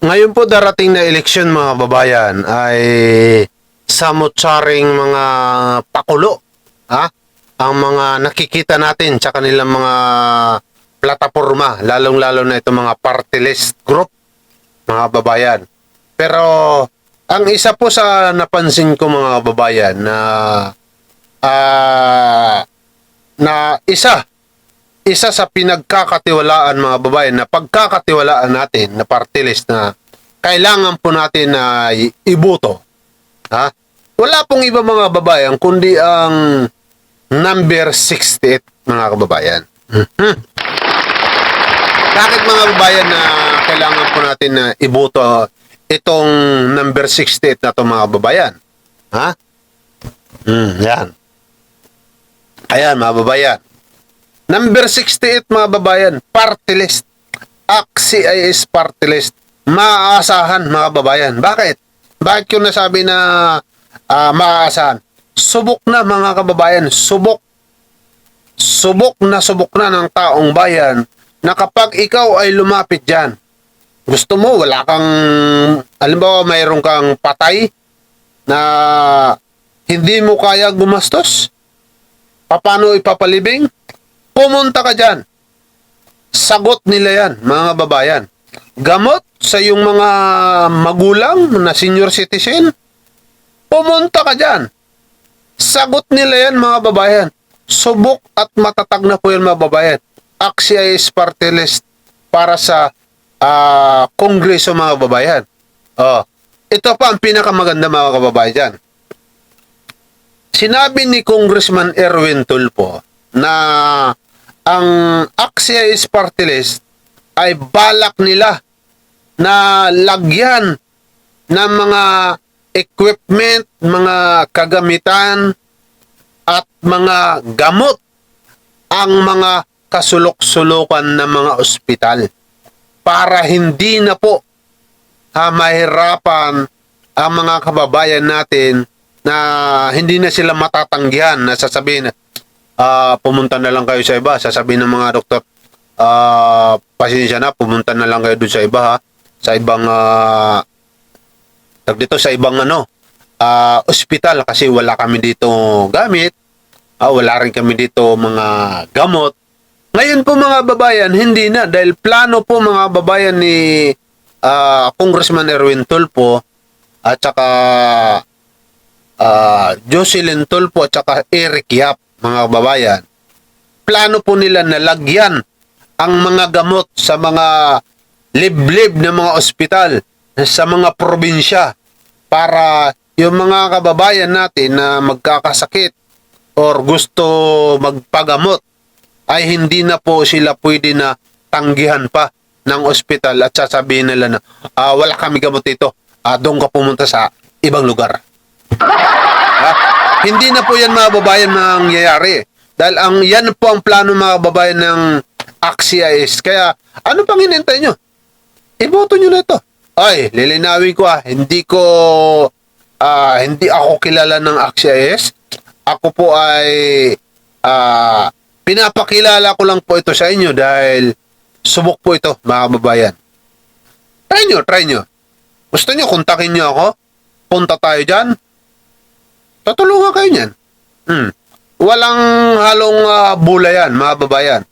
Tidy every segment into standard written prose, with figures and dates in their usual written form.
Ngayon po darating na eleksyon mga babayan ay samot-saring mga pakulo, ha? Ang mga nakikita natin sa kanilang mga plataforma, lalong-lalo na itong mga party list group, mga babayan. Pero ang isa po sa napansin ko mga babayan na ah, isa sa pinagkakatiwalaan mga babayan na pagkakatiwalaan natin na party list na kailangan po natin na iboto. Ha? Wala pong iba mga babayan kundi ang number 68 mga kababayan. Bakit mga babayan na kailangan po natin na iboto itong number 68 na to mga babayan? Ha? Yan. Ayan mga babayan. Number 68 mga babayan, party list. ACT-CIS party list. Maaasahan mga babayan. Bakit? Bakit ko nasabi na maaasahan? Subok na mga kababayan. Subok na ng taong bayan na kapag ikaw ay lumapit dyan, gusto mo, wala kang, halimbawa mayroon kang patay na hindi mo kaya gumastos, paano ipapalibing? Pumunta ka dyan. Sagot nila yan, mga babayan. Gamot sa iyong mga magulang na senior citizen, pumunta ka dyan. Sagot nila yan, mga babayan. Subok at matatag na po yan, mga babayan. ACT-CIS party list para sa kongreso, mga babayan. Ito pa ang pinakamaganda, mga kababayan dyan. Sinabi ni Congressman Erwin Tulfo na ang ACT-CIS party list ay balak nila na lagyan ng mga equipment, mga kagamitan at mga gamot ang mga kasulok-sulukan ng mga ospital para hindi na po mahirapan ang mga kababayan natin na hindi na sila matatanggihan na sasabihin na pumunta na lang kayo sa iba. Sasabihin ng mga doktor, pasensya na, pumunta na lang kayo doon sa iba ha. Sa ibang sa ibang ospital kasi wala kami dito gamit. Wala rin kami dito mga gamot. Ngayon po mga babayan, hindi na dahil plano po mga babayan ni Congressman Erwin Tulfo at saka Jocelyn Tulfo at saka Eric Yap, mga babayan. Plano po nila na lagyan ang mga gamot sa mga liblib na mga ospital sa mga probinsya para yung mga kababayan natin na magkakasakit or gusto magpagamot ay hindi na po sila pwede na tanggihan pa ng ospital at sasabihin nila na wala kami gamot dito, doon ka pumunta sa ibang lugar. Hindi na po yan mga babayan nangyayari dahil yan po ang plano mga babayan ng ACT-CIS. Kaya ano pang hinintay nyo? Iboto nyo na ito. Ay, lilinawin ko hindi ako kilala ng ACT-CIS. Ako po ay pinapakilala ko lang po ito sa inyo dahil subok po ito, mga kababayan. Try nyo. Gusto nyo, kontakin nyo ako. Punta tayo dyan. Tutulungan kayo niyan. Walang halong bula yan, mga babayan.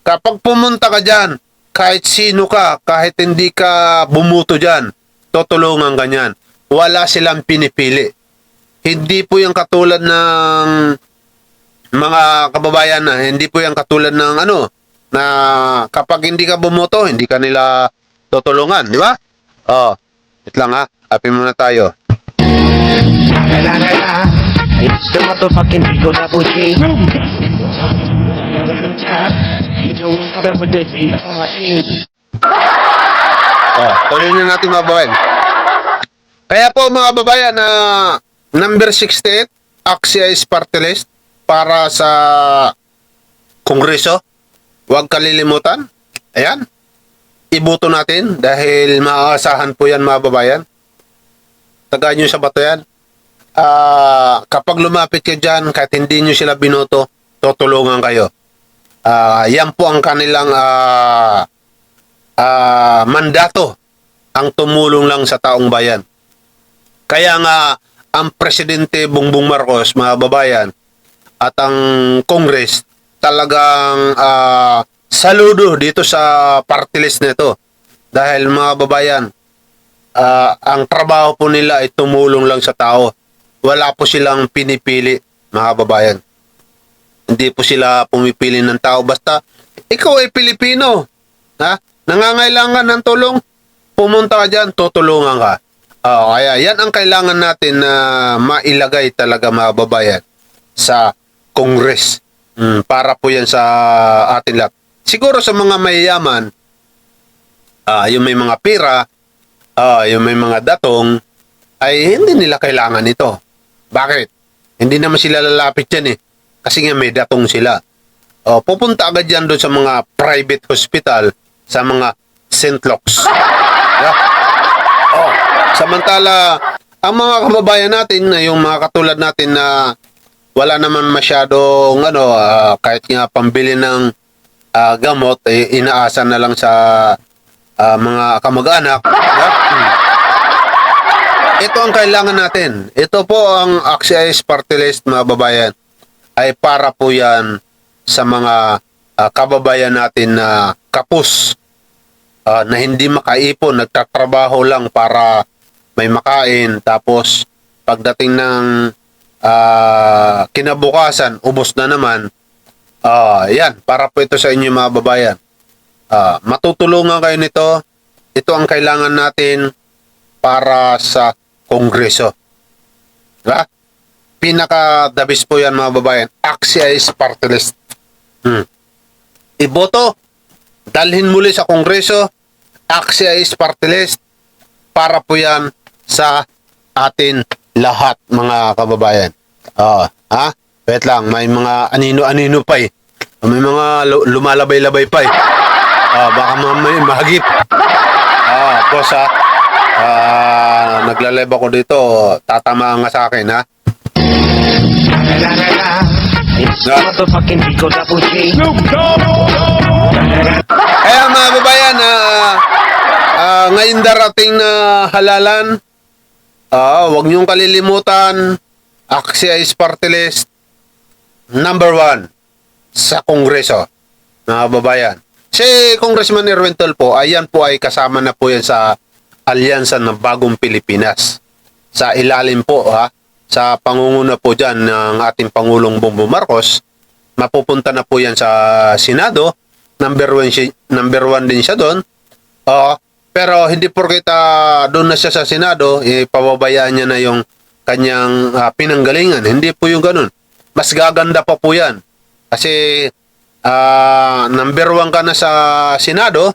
Kapag pumunta ka dyan, kahit sino ka, kahit hindi ka bumuto dyan, tutulungan ka niyan. Wala silang pinipili. Hindi po yung katulad ng mga kababayan na hindi po yung katulad ng na kapag hindi ka bumoto, hindi ka nila tutulungan, di ba? Wait lang ha, happy muna tayo. It's the motherfucking Eagle Double G. Tuloy na natin mga babayan. Kaya po mga babayan na number 68, ACT-CIS party list para sa Kongreso. Huwag kalilimutan. Ayan. Iboto natin dahil maaasahan po yan mga babayan. Tagaan nyo sa bato yan. Kapag lumapit ka dyan, kahit hindi nyo sila binoto, tutulungan kayo. Yan po ang kanilang mandato ang tumulong lang sa taong bayan. Kaya nga ang Presidente Bongbong Marcos, mga babayan, at ang Congress talagang saludo dito sa party list nito. Dahil mga babayan, ang trabaho po nila ay tumulong lang sa tao. Wala po silang pinipili, mga babayan. Hindi po sila pumipili ng tao. Basta, ikaw ay Pilipino. Ha? Nangangailangan ng tulong, pumunta ka dyan, tutulungan ka. Kaya yan ang kailangan natin na mailagay talaga, mga babayan, sa Congress. Para po yan sa atin lahat. Siguro sa mga mayayaman, yung may mga pira, yung may mga datong, ay hindi nila kailangan ito. Bakit? Hindi naman sila lalapit yan eh. Kasi nga may datong sila. Pupunta agad yan doon sa mga private hospital, sa mga St. Luke's. Yeah. Samantala, ang mga kababayan natin, yung mga katulad natin na wala naman masyadong kahit nga pambili ng gamot, inaasa na lang sa mga kamag-anak. Yeah. Ito ang kailangan natin. Ito po ang AXIS Party List, mga babayan, ay para po yan sa mga kababayan natin na kapos, na hindi makaipon, nagtatrabaho lang para may makain, tapos pagdating ng kinabukasan, ubos na naman. Yan, para po ito sa inyo, mga babayan. Matutulungan kayo nito. Ito ang kailangan natin para sa Kongreso. Diba? Pinaka-dabis po yan, mga babayan. AXIS Party List. Iboto, dalhin muli sa Kongreso, AXIS Party List, para po yan sa atin lahat, mga kababayan. Wait lang, may mga anino-anino pa eh. May mga lumalabay-labay pa eh. Baka may mahagip. Boss nagla-live ako dito, tatamaan nga sa akin, ha? It's the motherfucking Eagle Double G. Kaya mga babayan, ngayon darating na halalan, huwag niyong kalilimutan, AXIS Party List, number 1 sa Kongreso, mga babayan. Si Congressman Erwin Tulfo, ayan po ay kasama na po yan sa Alyansa ng Bagong Pilipinas. Sa ilalim po, sa pangunguna po dyan ng ating Pangulong Bongbong Marcos, mapupunta na po yan sa Senado. Number 1 din siya doon. Pero hindi porkit doon na siya sa Senado, pababayaan niya na yung kanyang pinanggalingan. Hindi po yung ganun. Mas gaganda pa po yan. Kasi number 1 ka na sa Senado,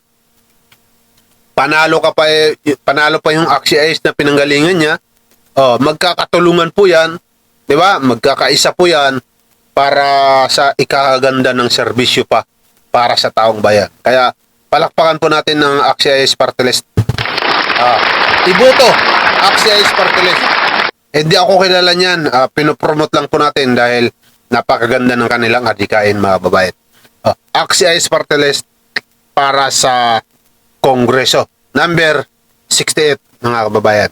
panalo pa yung AXIS na pinanggalingan niya. Magkakatulungan po yan, di ba? Magkakaisa po yan para sa ikakaganda ng serbisyo pa para sa taong bayan. Kaya palakpakan po natin ng AXIS Party List. Iboto, AXIS Party List. Hindi ako kilala niyan. Pinopromote lang po natin dahil napakaganda ng kanilang adhikain, mga babayan. AXIS Party List para sa Kongreso. Number 68, mga kababayan.